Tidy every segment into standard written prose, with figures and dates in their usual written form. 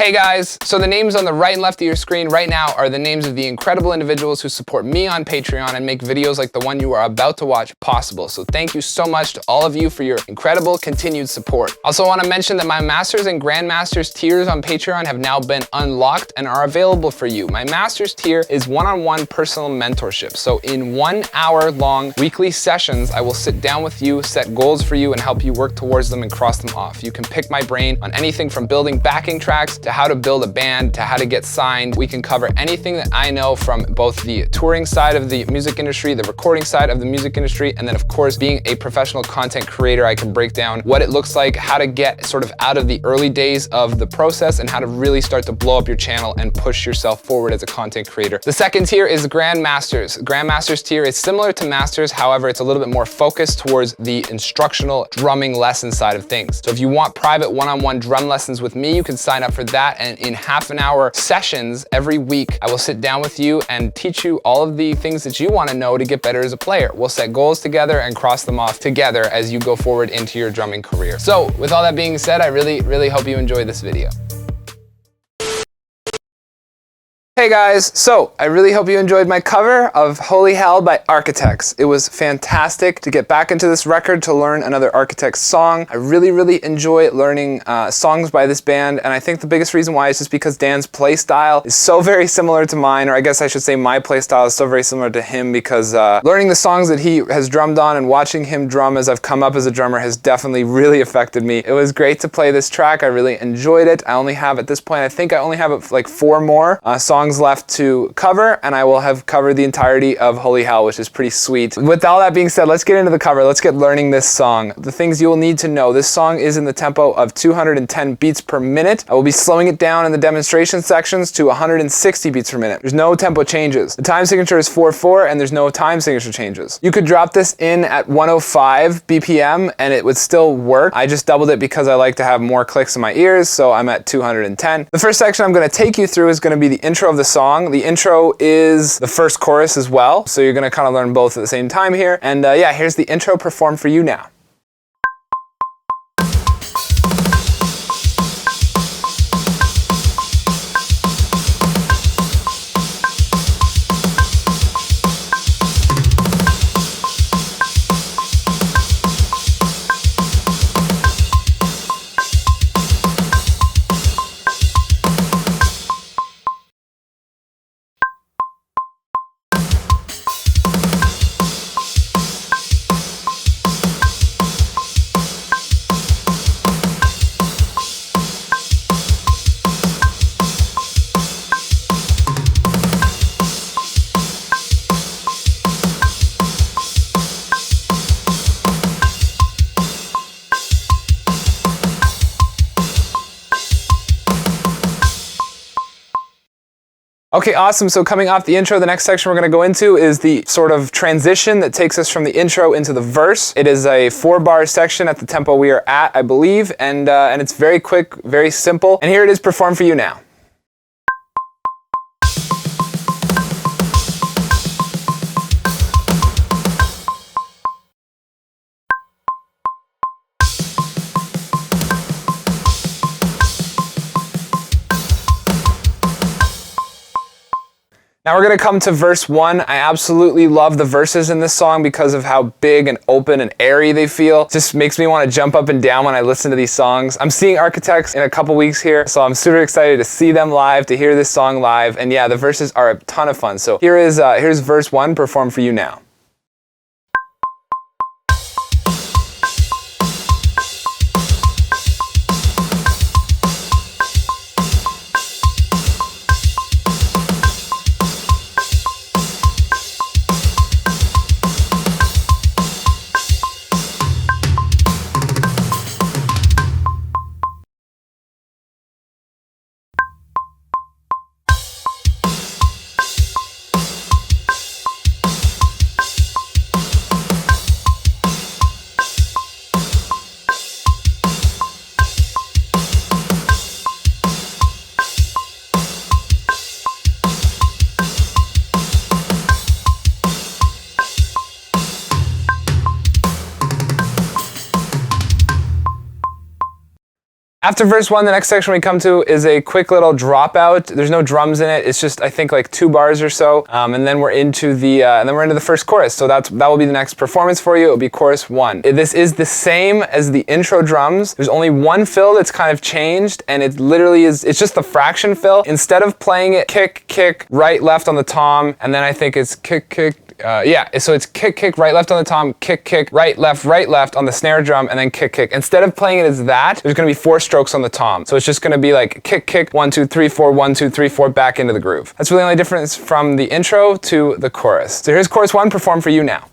Hey guys, so the names on the right and left of your screen right now are the names of the incredible individuals who support me on Patreon and make videos like the one you are about to watch possible. So thank you so much to all of you for your incredible continued support. Also want to mention that my Masters and Grandmasters tiers on Patreon have now been unlocked and are available for you. My Masters tier is one-on-one personal mentorship. So in 1 hour long weekly sessions, I will sit down with you, set goals for you, and help you work towards them and cross them off. You can pick my brain on anything from building backing tracks to how to build a band, to how to get signed. We can cover anything that I know from both the touring side of the music industry, the recording side of the music industry, and then of course, being a professional content creator, I can break down what it looks like, how to get sort of out of the early days of the process, and how to really start to blow up your channel and push yourself forward as a content creator. The second tier is Grandmasters. Grandmasters tier is similar to Masters, however, it's a little bit more focused towards the instructional drumming lesson side of things. So if you want private one-on-one drum lessons with me, you can sign up for that, and in half-an-hour sessions every week, I will sit down with you and teach you all of the things that you want to know to get better as a player. We'll set goals together and cross them off together as you go forward into your drumming career. So with all that being said, I really hope you enjoy this video. Hey guys, so I really hope you enjoyed my cover of Holy Hell by Architects. It was fantastic to get back into this record to learn another Architects song. I really enjoy learning songs by this band, and I think the biggest reason why is just because Dan's play style is so very similar to mine, or I guess I should say my play style is so very similar to him, because learning the songs that he has drummed on and watching him drum as I've come up as a drummer has definitely really affected me. It was great to play this track. I really enjoyed it. I only have, at this point, I think I only have like 4 more songs left to cover, and I will have covered the entirety of Holy Hell, which is pretty sweet. With all that being said, let's get into the cover. Let's get learning this song. The things you will need to know. This song is in the tempo of 210 beats per minute. I will be slowing it down in the demonstration sections to 160 beats per minute. There's no tempo changes. The time signature is 4/4, and there's no time signature changes. You could drop this in at 105 BPM and it would still work. I just doubled it because I like to have more clicks in my ears, so I'm at 210. The first section I'm going to take you through is going to be the intro of the song. The intro is the first chorus as well, so you're going to kind of learn both at the same time here. And yeah, here's the intro performed for you now. Okay, awesome. So coming off the intro, the next section we're going to go into is the sort of transition that takes us from the intro into the verse. It is a 4-bar section at the tempo we are at, I believe, and it's very quick, very simple. And here it is performed for you now. Now we're going to come to verse 1. I absolutely love the verses in this song because of how big and open and airy they feel. It just makes me want to jump up and down when I listen to these songs. I'm seeing Architects in a couple weeks here, so I'm super excited to see them live, to hear this song live, and yeah, the verses are a ton of fun. So here's verse 1 performed for you now. After verse 1, the next section we come to is a quick little dropout. There's no drums in it. It's just, I think, like 2 bars or so, and then we're into the first chorus. So that will be the next performance for you. It'll be chorus 1. This is the same as the intro drums. There's only one fill that's kind of changed, and it literally is. It's just the fraction fill. Instead of playing it kick, kick, right, left on the tom, and then I think it's kick, kick. So it's kick, kick, right, left on the tom, kick, kick, right, left on the snare drum, and then kick, kick. Instead of playing it as that, there's gonna be 4 strokes on the tom. So it's just gonna be like kick, kick, 1, 2, 3, 4, 1, 2, 3, 4, back into the groove. That's really the only difference from the intro to the chorus. So here's chorus 1, performed for you now.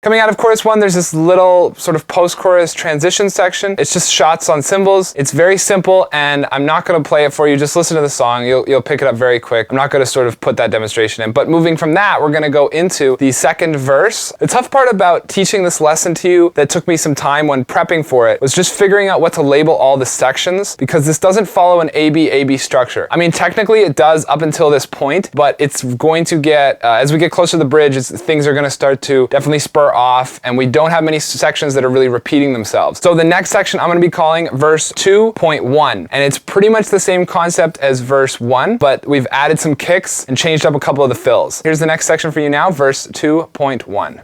Coming out of chorus 1, there's this little sort of post-chorus transition section. It's just shots on cymbals. It's very simple, and I'm not gonna play it for you. Just listen to the song. You'll pick it up very quick. I'm not gonna sort of put that demonstration in. But moving from that, we're gonna go into the second verse. The tough part about teaching this lesson to you that took me some time when prepping for it was just figuring out what to label all the sections, because this doesn't follow an A-B structure. I mean, technically it does up until this point, but it's going to get, as we get closer to the bridge, things are gonna start to definitely spur off, and we don't have many sections that are really repeating themselves. So the next section I'm going to be calling verse 2.1, and it's pretty much the same concept as verse 1, but we've added some kicks and changed up a couple of the fills. Here's the next section for you now, verse 2.1.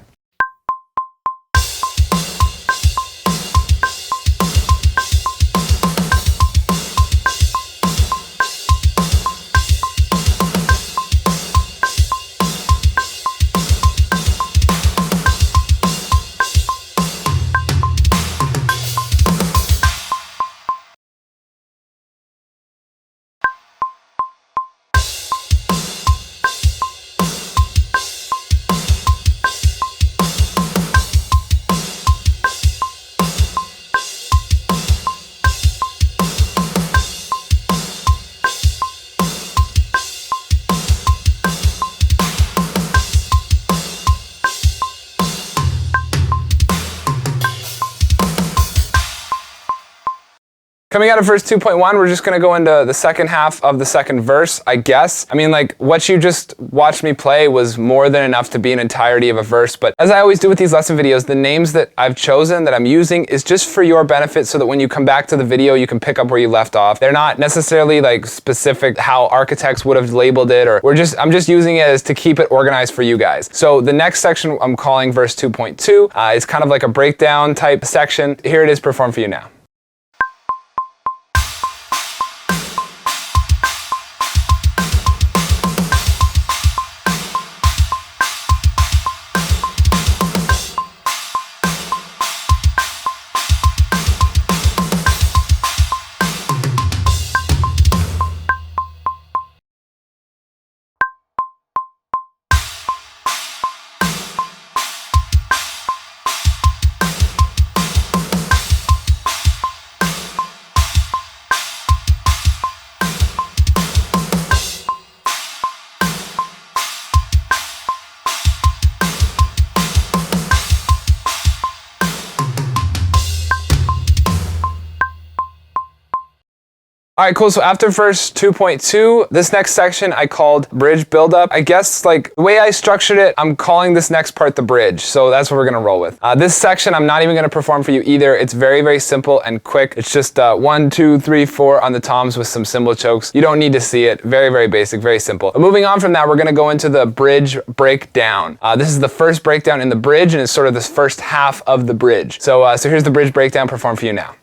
Coming out of verse 2.1, we're just gonna go into the second half of the second verse, I guess. I mean, like, what you just watched me play was more than enough to be an entirety of a verse, but as I always do with these lesson videos, the names that I've chosen, that I'm using, is just for your benefit so that when you come back to the video, you can pick up where you left off. They're not necessarily like specific how architects would have labeled it, or I'm just using it as to keep it organized for you guys. So the next section I'm calling verse 2.2. It's kind of like a breakdown type section. Here it is, performed for you now. All right, cool. So after verse 2.2, this next section I called bridge buildup. I guess like the way I structured it, I'm calling this next part the bridge. So that's what we're gonna roll with. This section I'm not even gonna perform for you either. It's very, very simple and quick. It's just 1, 2, 3, 4 on the toms with some cymbal chokes. You don't need to see it. Very, very basic, very simple. But moving on from that, we're gonna go into the bridge breakdown. This is the first breakdown in the bridge, and it's sort of this first half of the bridge. So here's the bridge breakdown performed for you now.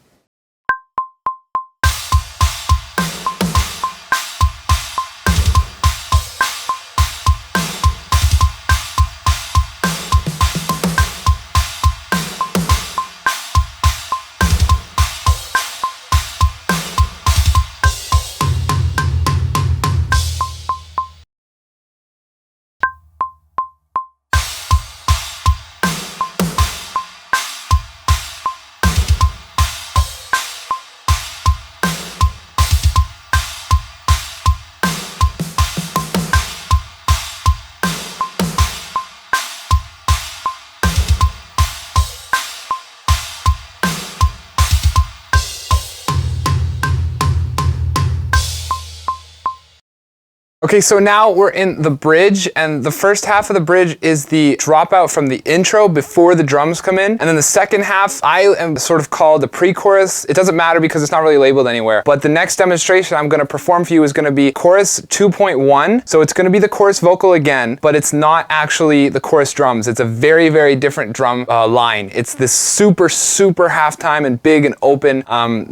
Okay, so now we're in the bridge, and the first half of the bridge is the dropout from the intro before the drums come in, and then the second half, I am sort of called the pre-chorus. It doesn't matter because it's not really labeled anywhere, but the next demonstration I'm gonna perform for you is gonna be chorus 2.1, so it's gonna be the chorus vocal again, but it's not actually the chorus drums. It's a very, very different drum line. It's this super, super halftime and big and open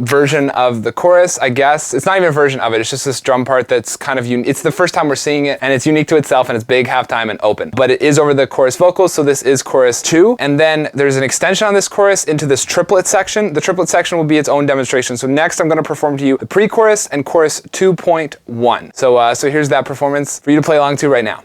version of the chorus, I guess. It's not even a version of it, it's just this drum part that's kind of unique. It's the first time we're seeing it, and it's unique to itself, and it's big, halftime, and open. But it is over the chorus vocals, so this is chorus 2. And then there's an extension on this chorus into this triplet section. The triplet section will be its own demonstration. So next I'm gonna perform to you the pre-chorus and chorus 2.1. So here's that performance for you to play along to right now.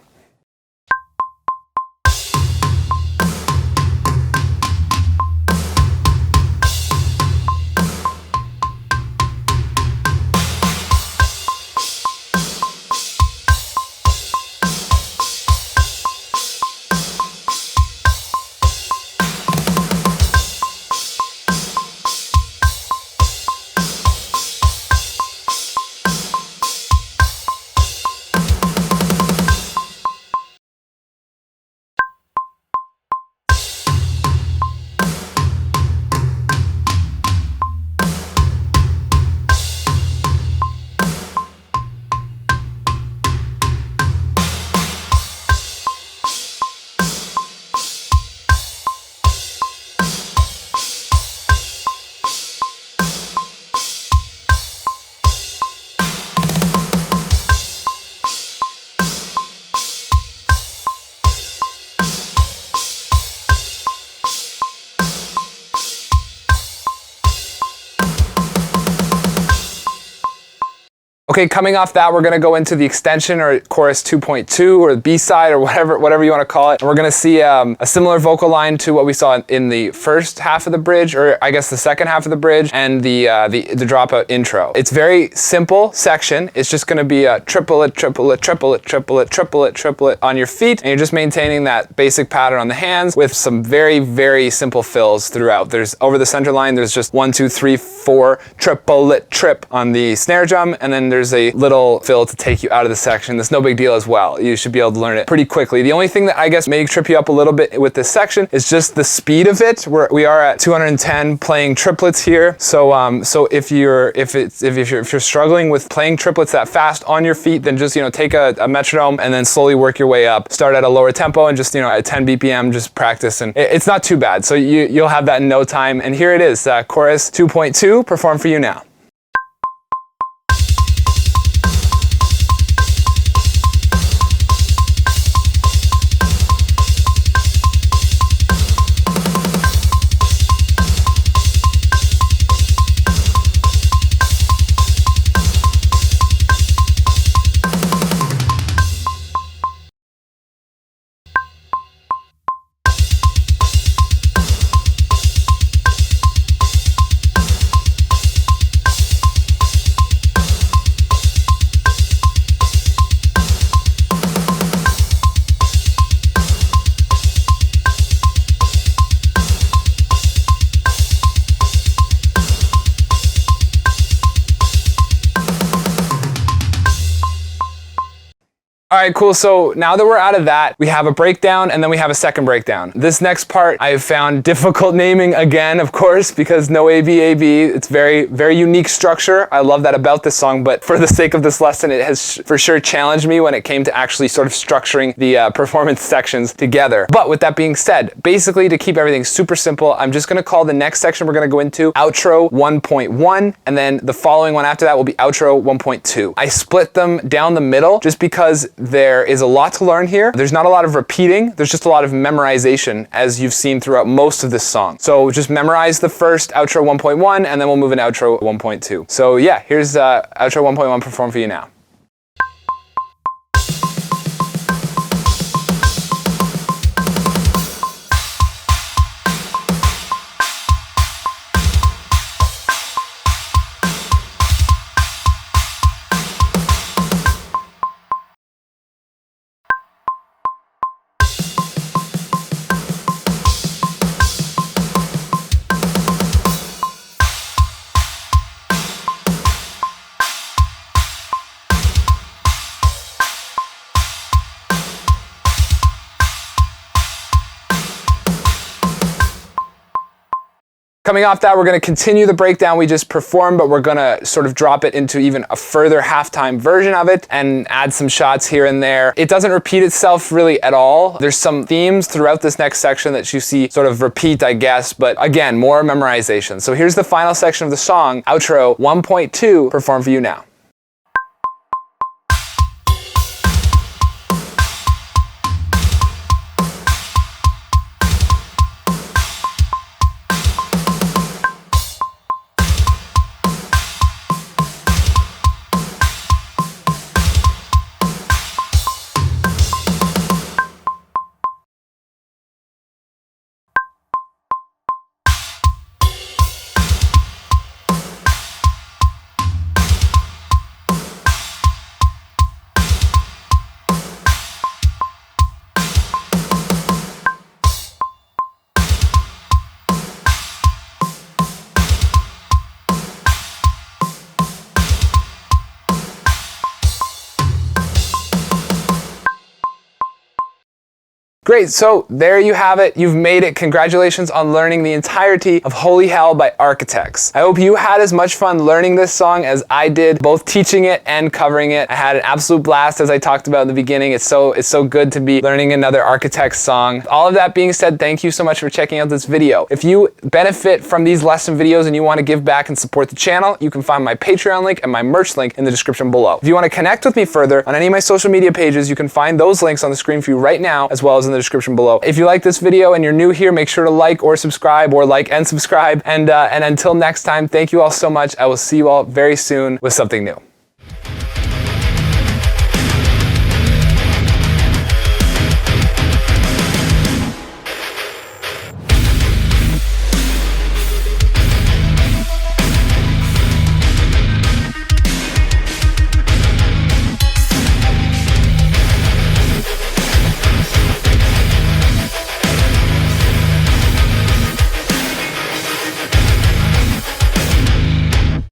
Okay, coming off that, we're gonna go into the extension or chorus 2.2 or the B-side or whatever you wanna call it. And we're gonna see a similar vocal line to what we saw in the first half of the bridge, or I guess the second half of the bridge, and the dropout intro. It's very simple section. It's just gonna be a triplet, triplet, triplet, triplet, triplet, triplet on your feet, and you're just maintaining that basic pattern on the hands with some very, very simple fills throughout. There's over the center line, there's just 1, 2, 3, 4, triplet, trip on the snare drum, and then there's a little fill to take you out of the section. That's no big deal as well. You should be able to learn it pretty quickly. The only thing that I guess may trip you up a little bit with this section is just the speed of it. We are at 210 playing triplets here. So if you're struggling with playing triplets that fast on your feet, then just take a metronome and then slowly work your way up. Start at a lower tempo and just at 10 BPM, just practice, and it's not too bad. So you'll have that in no time. And here it is, chorus 2.2, perform for you now. All right, cool. So now that we're out of that, we have a breakdown and then we have a second breakdown. This next part I have found difficult naming again, of course, because no A-B. It's very, very unique structure. I love that about this song, but for the sake of this lesson, it has for sure challenged me when it came to actually sort of structuring the performance sections together. But with that being said, basically to keep everything super simple, I'm just gonna call the next section we're gonna go into outro 1.1, and then the following one after that will be outro 1.2. I split them down the middle just because there is a lot to learn here. There's not a lot of repeating, there's just a lot of memorization, as you've seen throughout most of this song. So just memorize the first outro 1.1 and then we'll move into outro 1.2. So yeah, here's outro 1.1 performed for you now. Coming off that, we're gonna continue the breakdown we just performed, but we're gonna sort of drop it into even a further halftime version of it and add some shots here and there. It doesn't repeat itself really at all. There's some themes throughout this next section that you see sort of repeat, I guess, but again, more memorization. So here's the final section of the song, outro 1.2, performed for you now. Great, so there you have it. You've made it. Congratulations on learning the entirety of Holy Hell by Architects. I hope you had as much fun learning this song as I did, both teaching it and covering it. I had an absolute blast, as I talked about in the beginning. It's so good to be learning another Architects song. All of that being said, thank you so much for checking out this video. If you benefit from these lesson videos and you want to give back and support the channel, you can find my Patreon link and my merch link in the description below. If you want to connect with me further on any of my social media pages, you can find those links on the screen for you right now, as well as in the description below. If you like this video and you're new here, make sure to like or subscribe, or like and subscribe. And until next time, thank you all so much. I will see you all very soon with something new.